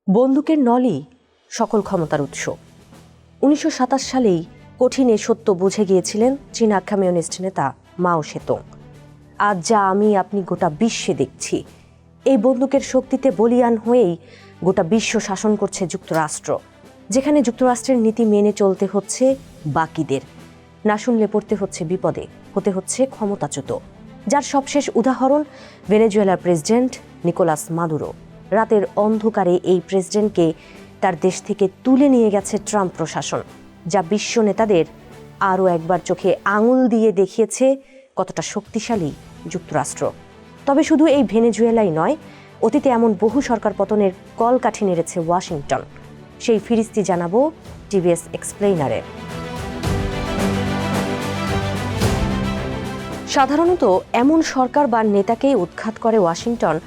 বন্দুকের নলই সকল ক্ষমতার উৎস। 1927 সালেই কঠিন এ সত্য বুঝে গিয়েছিলেন চীনা কমিউনিস্ট নেতা মাও সেতুং। আজ যা আমি আপনি গোটা বিশ্বে দেখছি, এই বন্দুকের শক্তিতে বলীয়ান হয়েই গোটা বিশ্ব শাসন করছে যুক্তরাষ্ট্র, যেখানে যুক্তরাষ্ট্রের নীতি মেনে চলতে হচ্ছে বাকিদের। না শুনলে পড়তে হচ্ছে বিপদে, হতে হচ্ছে ক্ষমতাচ্যুত, যার সবশেষ উদাহরণ ভেনেজুয়েলার প্রেসিডেন্ট নিকোলাস মাদুরো। রাতের অন্ধকারে এই প্রেসিডেন্টকে তার দেশ থেকে তুলে নিয়ে গেছে ট্রাম্প প্রশাসন, যা বিশ্ব নেতাদের আরও একবার চোখে আঙুল দিয়ে দেখিয়েছে কতটা শক্তিশালী যুক্তরাষ্ট্র। তবে শুধু এই ভেনেজুয়েলাই নয়, অতীতে এমন বহু সরকার পতনের কলকাঠি নেড়েছে ওয়াশিংটন। সেই ফিরিস্তি জানাবো টিভিএস এক্সপ্লেইনারে। সাধারণত এমন সরকার বা নেতাকেই উৎখাত করে ওয়াশিংটন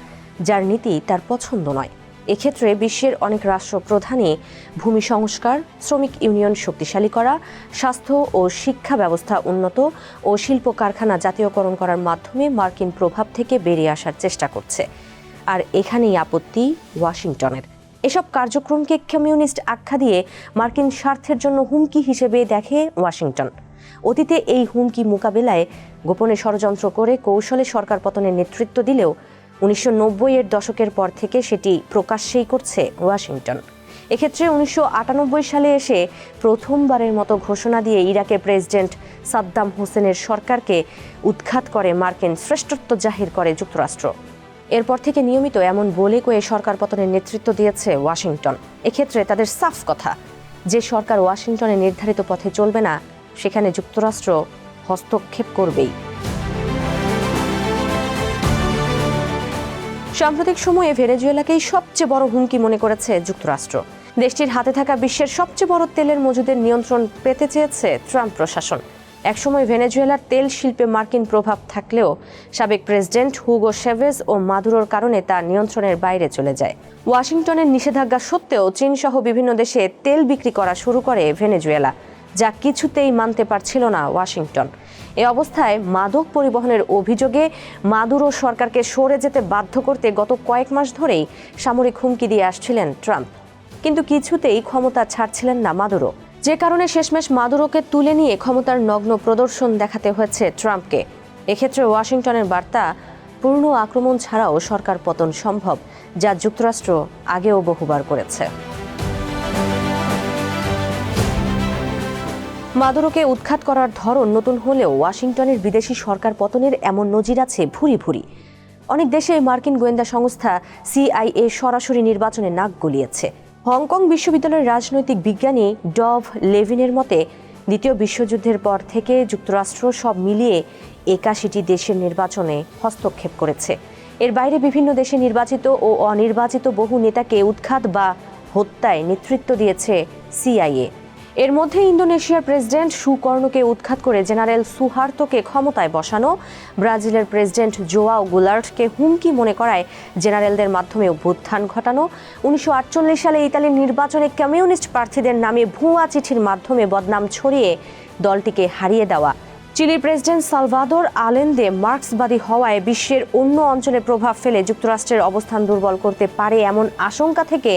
যার নীতি তার পছন্দ নয়। এক্ষেত্রে বিশ্বের অনেক রাষ্ট্রপ্রধানই ভূমি সংস্কার, শ্রমিক ইউনিয়ন শক্তিশালী করা, স্বাস্থ্য ও শিক্ষা ব্যবস্থা উন্নত ও শিল্প কারখানা জাতীয়করণ করার মাধ্যমে মার্কিন প্রভাব থেকে বেরিয়ে আসার চেষ্টা করছে। আর এখানেই আপত্তি ওয়াশিংটনের। এসব কার্যক্রমকে কমিউনিস্ট আখ্যা দিয়ে মার্কিন স্বার্থের জন্য হুমকি হিসেবে দেখে ওয়াশিংটন। অতীতে এই হুমকি মোকাবেলায় গোপনে ষড়যন্ত্র করে কৌশলে সরকার পতনের নেতৃত্ব দিলেও 1990-এর দশকের পর থেকে সেটি প্রকাশ্যেই করছে ওয়াশিংটন। এক্ষেত্রে 1998 সালে এসে প্রথমবারের মতো ঘোষণা দিয়ে ইরাকের প্রেসিডেন্ট সাদ্দাম হোসেনের সরকারকে উৎখাত করে মার্কিন শ্রেষ্ঠত্ব জাহির করে যুক্তরাষ্ট্র। এরপর থেকে নিয়মিত এমন বলে কয়ে সরকার পতনের নেতৃত্ব দিয়েছে ওয়াশিংটন। এক্ষেত্রে তাদের সাফ কথা, যে সরকার ওয়াশিংটনের নির্ধারিত পথে চলবে না, সেখানে যুক্তরাষ্ট্র হস্তক্ষেপ করবেই। সাম্প্রতিক সময়ে ভেনেজুয়েলাকেই সবচেয়ে বড় হুমকি মনে করেছে যুক্তরাষ্ট্র। দেশটির হাতে থাকা বিশ্বের সবচেয়ে বড় তেলের মজুদের নিয়ন্ত্রণ পেতে চেয়েছে ট্রাম্প প্রশাসন। একসময় ভেনেজুয়েলার তেল শিল্পে মার্কিন প্রভাব থাকলেও সাবেক প্রেসিডেন্ট হুগো শেভেজ ও মাদুরোর কারণে তা নিয়ন্ত্রণের বাইরে চলে যায়। ওয়াশিংটনের নিষেধাজ্ঞা সত্ত্বেও চীনসহ বিভিন্ন দেশে তেল বিক্রি করা শুরু করে ভেনেজুয়েলা, যা কিছুতেই মানতে পারছিল না ওয়াশিংটন। এ অবস্থায় মাদক পরিবহনের অভিযোগে মাদুরো সরকারকে সরে যেতে বাধ্য করতে গত কয়েক মাস ধরেই সামরিক হুমকি দিয়ে আসছিলেন ট্রাম্প। কিন্তু কিছুতেই ক্ষমতা ছাড়ছিলেন না মাদুরো, যে কারণে শেষমেশ মাদুরোকে তুলে নিয়ে ক্ষমতার নগ্ন প্রদর্শন দেখাতে হয়েছে ট্রাম্পকে। এক্ষেত্রে ওয়াশিংটনের বার্তা, পূর্ণ আক্রমণ ছাড়াও সরকার পতন সম্ভব, যা যুক্তরাষ্ট্র আগেও বহুবার করেছে। মাদুরোকে উৎখাত করার ধরন নতুন হলেও ওয়াশিংটনের বিদেশি সরকার পতনের এমন নজির আছে ভুরি ভুরি। অনেক দেশে মার্কিন গোয়েন্দা সংস্থা CIA সরাসরি নির্বাচনে নাক গলিয়েছে। হংকং বিশ্ববিদ্যালয়ের রাজনৈতিক বিজ্ঞানী ডভ লেভিনের মতে, দ্বিতীয় বিশ্বযুদ্ধের পর থেকে যুক্তরাষ্ট্র সব মিলিয়ে 81টি দেশের নির্বাচনে হস্তক্ষেপ করেছে। এর বাইরে বিভিন্ন দেশে নির্বাচিত ও অনির্বাচিত বহু নেতাকে উৎখাত বা হত্যায় নেতৃত্ব দিয়েছে CIA। এর মধ্যে ইন্দোনেশিয়ার প্রেসিডেন্ট সুকর্ণকে উৎখাত করে জেনারেল সুহার্তোকে ক্ষমতায় বসানো, ব্রাজিলের প্রেসিডেন্ট জোয়াও গুলার্টকে হুমকি মনে করায় জেনারেলদের মাধ্যমে অভ্যুত্থান ঘটানো, 1948 সালে ইতালির নির্বাচনে কমিউনিস্ট প্রার্থীদের নামে ভুয়া চিঠির মাধ্যমে বদনাম ছড়িয়ে দলটিকে হারিয়ে দেওয়া, চিলির প্রেসিডেন্ট সালভাদোর আলেন্দে মার্ক্সবাদী হওয়ায় বিশ্বের অন্য অঞ্চলে প্রভাব ফেলে যুক্তরাষ্ট্রের অবস্থান দুর্বল করতে পারে এমন আশঙ্কা থেকে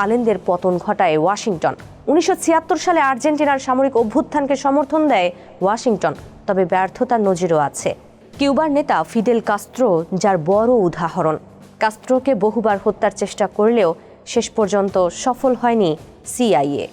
আলেন্দের পতন ঘটায় ওয়াশিংটন। 1976 সালে আর্জেন্টিনার সামরিক অভ্যুত্থানকে সমর্থন দেয় ওয়াশিংটন, তবে ব্যর্থতার নজিরও আছে। কিউবার নেতা ফিদেল কাস্ত্রো যার বড় উদাহরণ। কাস্ত্রোকে বহুবার হত্যার চেষ্টা করলেও শেষ পর্যন্ত সফল হয়নি CIA।